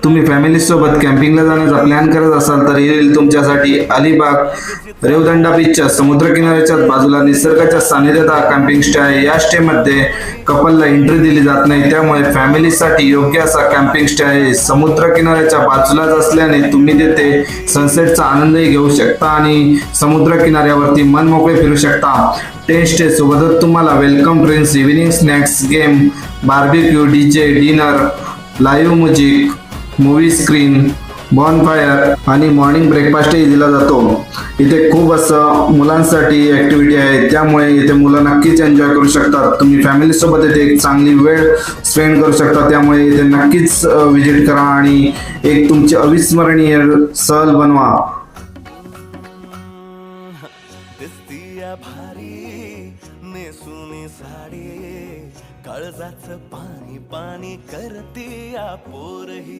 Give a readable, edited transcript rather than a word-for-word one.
तुम्ही फॅमिली सोबत कॅम्पिंगला जाण्याचा प्लॅन करत असाल तर येईल तुमच्यासाठी अलिबाग रेवदंडा बीचच्या समुद्रकिनाऱ्याच्या बाजूला निसर्गाच्या सानिध्यात हा कॅम्पिंग स्टे आहे। या स्टे मध्ये कपलला एंट्री दिली जात नाही, त्यामुळे फॅमिलीसाठी योग्य असा कॅम्पिंग स्टे आहे। समुद्र किनाऱ्याच्या बाजूलाच असल्याने तुम्ही तिथे सनसेटचा आनंदही घेऊ शकता आणि समुद्र किनाऱ्यावरती मन मोकळे फिरू शकता। टेंट स्टे सोबतच तुम्हाला welcome drinks, evening snacks, game, barbecue, DJ, dinner, live music, movie screen, bonfire आणि मॉर्निंग ब्रेकफास्टही दिला जातो। इथे खूप असं मुलांसाठी ऍक्टिव्हिटी आहे, त्यामुळे इथे मुलं नक्कीच एन्जॉय करू शकतात। तुम्ही फॅमिली सोबत इथे एक चांगली वेळ स्पेंड करू शकता, त्यामुळे इथे नक्कीच विजिट करा आणि एक तुमची अविस्मरणीय सहल बनवा। भारी नेसुनी साडी काळजाचं पाणी पाणी करते पोरही।